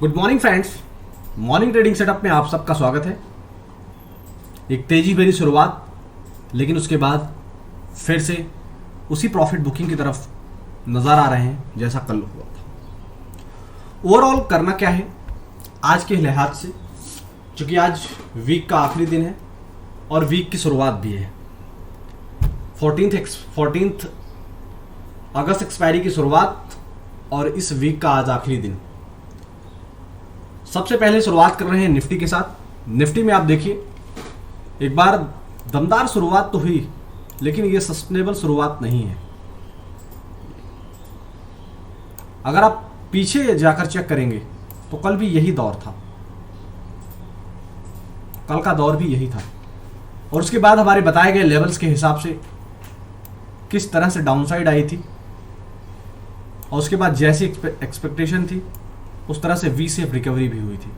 Good morning friends. Morning trading setup में आप सबका स्वागत है। एक तेजी भरी शुरुआत, लेकिन उसके बाद फिर से उसी प्रॉफिट बुकिंग की तरफ नज़र आ रहे हैं जैसा कल हुआ था। ओवरऑल करना क्या है आज के लिहाज से, क्योंकि आज वीक का आखिरी दिन है और वीक की शुरुआत भी है। 14 अगस्त एक्सपायरी की शुरुआत और इस वीक का आज आखिरी दिन। सबसे पहले शुरुआत कर रहे हैं निफ्टी के साथ। निफ्टी में आप देखिए, एक बार दमदार शुरुआत तो हुई, लेकिन ये सस्टेनेबल शुरुआत नहीं है। अगर आप पीछे जाकर चेक करेंगे तो कल भी यही दौर था, कल का दौर भी यही था। और उसके बाद हमारे बताए गए लेवल्स के हिसाब से किस तरह से डाउनसाइड आई थी, और उसके बाद जैसी एक्सपेक्टेशन थी उस तरह से वी सेफ रिकवरी भी हुई थी।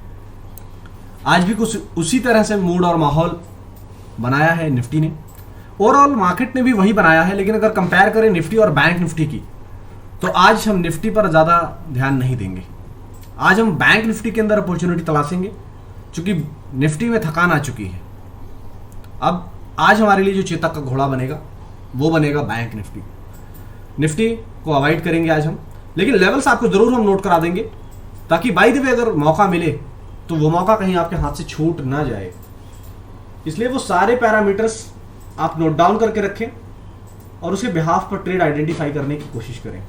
आज भी कुछ उसी तरह से मूड और माहौल बनाया है निफ्टी ने। ओवरऑल मार्केट ने भी वही बनाया है, लेकिन अगर कंपेयर करें निफ्टी और बैंक निफ्टी की, तो आज हम निफ्टी पर ज़्यादा ध्यान नहीं देंगे। आज हम बैंक निफ्टी के अंदर अपॉर्चुनिटी तलाशेंगे, क्योंकि निफ्टी में थकान आ चुकी है। अब आज हमारे लिए जो चेतक का घोड़ा बनेगा वो बनेगा बैंक निफ्टी। निफ्टी को अवॉइड करेंगे आज हम, लेकिन लेवल्स आपको जरूर हम नोट करा देंगे, ताकि बाय द वे अगर मौका मिले तो वो मौका कहीं आपके हाथ से छूट ना जाए। इसलिए वो सारे पैरामीटर्स आप नोट डाउन करके रखें और उसके बिहाफ पर ट्रेड आइडेंटिफाई करने की कोशिश करें।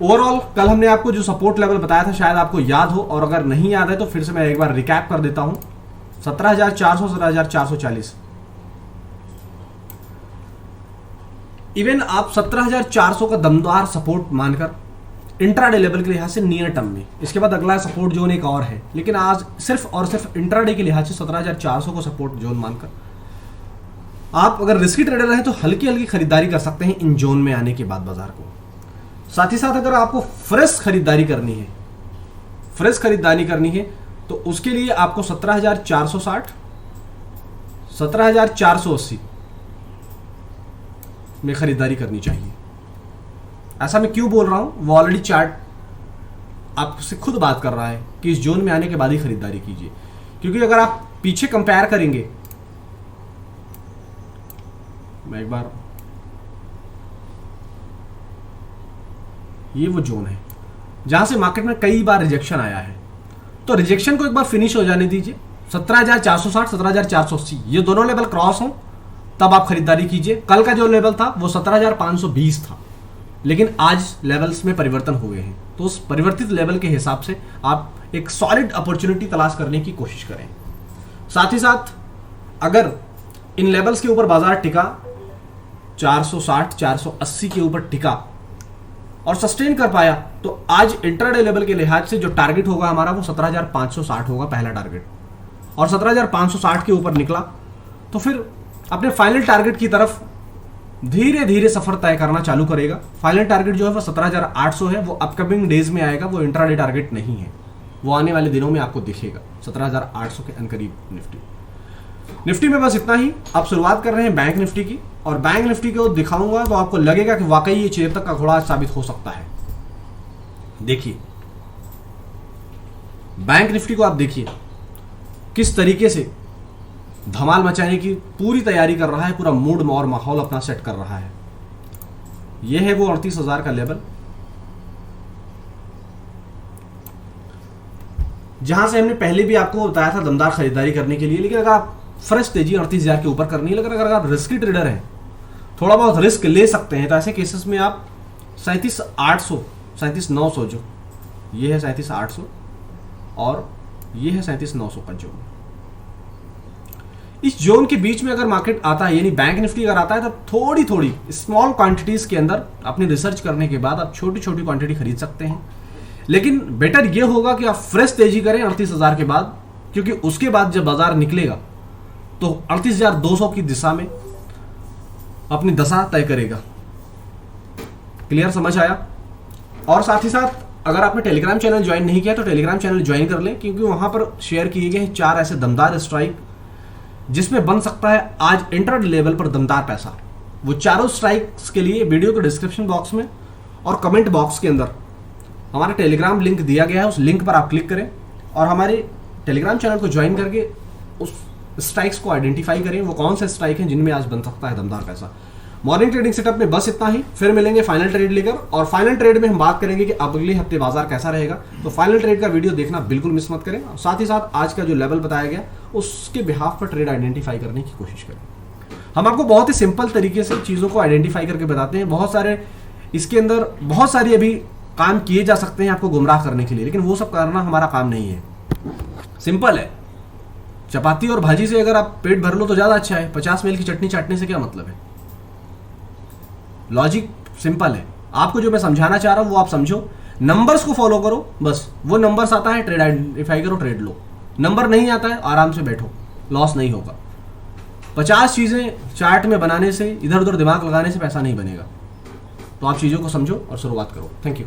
ओवरऑल कल हमने आपको जो सपोर्ट लेवल बताया था, शायद आपको याद हो, और अगर नहीं याद है तो फिर से मैं एक बार रिकैप कर देता हूं। 17,400, 17,440। इवन आप 17,400 का दमदार सपोर्ट मानकर इंट्राडे लेवल के लिहाज से नियर टर्म में, इसके बाद अगला सपोर्ट जोन एक और है, लेकिन आज सिर्फ और सिर्फ इंट्राडे के लिहाज से 17,400 को सपोर्ट जोन मानकर आप अगर रिस्की ट्रेडर हैं तो हल्की हल्की खरीदारी कर सकते हैं इन जोन में आने के बाद बाजार को। साथ ही साथ अगर आपको फ्रेश खरीदारी करनी है तो उसके लिए आपको 17,460, 17,480 में खरीदारी करनी चाहिए। ऐसा मैं क्यों बोल रहा हूं, वो ऑलरेडी चार्ट आपसे खुद बात कर रहा है कि इस जोन में आने के बाद ही खरीदारी कीजिए। क्योंकि अगर आप पीछे कंपेयर करेंगे, मैं एक बार, ये वो जोन है जहां से मार्केट में कई बार रिजेक्शन आया है, तो रिजेक्शन को एक बार फिनिश हो जाने दीजिए। 17,460, 17,480 ये दोनों लेवल क्रॉस हों तब आप खरीदारी कीजिए। कल का जो लेवल था वो 17,520 था, लेकिन आज लेवल्स में परिवर्तन हुए हैं, तो उस परिवर्तित लेवल के हिसाब से आप एक सॉलिड अपॉर्चुनिटी तलाश करने की कोशिश करें। साथ ही साथ अगर इन लेवल्स के ऊपर बाजार टिका, 460, 480 के ऊपर टिका और सस्टेन कर पाया, तो आज इंट्राडे लेवल के लिहाज से जो टारगेट होगा हमारा वो 17,560 होगा पहला टारगेट। और 17,560 के ऊपर निकला तो फिर अपने फाइनल टारगेट की तरफ धीरे धीरे सफर तय करना चालू करेगा। फाइनल टारगेट जो है वो 17,800 है, वो अपकमिंग डेज में आएगा, वो इंट्राडे टारगेट नहीं है, वो आने वाले दिनों में आपको दिखेगा 17,800 के अनकरीब निफ्टी में। बस इतना ही। आप शुरुआत कर रहे हैं बैंक निफ्टी की, और बैंक निफ्टी को दिखाऊंगा तो आपको लगेगा कि वाकई ये चेतक का घोड़ा साबित हो सकता है। देखिए बैंक निफ्टी को, आप देखिए किस तरीके से धमाल मचाने की पूरी तैयारी कर रहा है, पूरा मूड और माहौल अपना सेट कर रहा है। यह है वो 38,000 का लेवल, जहां से हमने पहले भी आपको बताया था दमदार खरीदारी करने के लिए। लेकिन अगर आप फ्रेश तेजी 38,000 के ऊपर करनी है, लेकिन अगर आप रिस्की ट्रेडर हैं, थोड़ा बहुत रिस्क ले सकते हैं, तो ऐसे केसेस में आप 37,800, 37,900, जो ये है 37,800 और ये है 37,900 का जोन, इस जोन के बीच में अगर मार्केट आता है, यानी बैंक निफ्टी अगर आता है, तब थोड़ी थोड़ी स्मॉल क्वांटिटीज के अंदर अपनी रिसर्च करने के बाद आप छोटी छोटी क्वांटिटी खरीद सकते हैं। लेकिन बेटर ये होगा कि आप फ्रेश तेजी करें 38,000 के बाद, क्योंकि उसके बाद जब बाजार निकलेगा तो 38,200 की दिशा में अपनी दशा तय करेगा। क्लियर, समझ आया? और साथ ही साथ अगर आपने टेलीग्राम चैनल ज्वाइन नहीं किया तो टेलीग्राम चैनल ज्वाइन कर लें, क्योंकि वहां पर शेयर किए गए हैं 4 ऐसे दमदार स्ट्राइक जिसमें बन सकता है आज इंट्राडे लेवल पर दमदार पैसा। वो चारों स्ट्राइक्स के लिए वीडियो के डिस्क्रिप्शन बॉक्स में और कमेंट बॉक्स के अंदर हमारा टेलीग्राम लिंक दिया गया है, उस लिंक पर आप क्लिक करें और हमारे टेलीग्राम चैनल को ज्वाइन करके उस स्ट्राइक्स को आइडेंटिफाई करें, वो कौन से स्ट्राइक हैं जिनमें आज बन सकता है दमदार पैसा। मॉर्निंग ट्रेडिंग सेटअप में बस इतना ही, फिर मिलेंगे फाइनल ट्रेड लेकर, और फाइनल ट्रेड में हम बात करेंगे कि अगले हफ्ते बाजार कैसा रहेगा। तो फाइनल ट्रेड का वीडियो देखना बिल्कुल मिस मत करें, और साथ ही साथ आज का जो लेवल बताया गया उसके बिहाफ पर ट्रेड आइडेंटिफाई करने की कोशिश करें। हम आपको बहुत ही सिंपल तरीके से चीज़ों को आइडेंटिफाई करके बताते हैं, बहुत सारे इसके अंदर बहुत सारी अभी काम किए जा सकते हैं आपको गुमराह करने के लिए, लेकिन वो सब करना हमारा काम नहीं है। सिंपल है, चपाती और भाजी से अगर आप पेट भर लो तो ज़्यादा अच्छा है, 50 मील की चटनी चाटने से क्या मतलब है। लॉजिक सिंपल है, आपको जो मैं समझाना चाह रहा हूं वो आप समझो, नंबर्स को फॉलो करो, बस वो नंबर्स आता है ट्रेड आइडेंटिफाई करो, ट्रेड लो। नंबर नहीं आता है आराम से बैठो, लॉस नहीं होगा। 50 चीज़ें चार्ट में बनाने से, इधर उधर दिमाग लगाने से पैसा नहीं बनेगा। तो आप चीज़ों को समझो और शुरुआत करो। Thank you.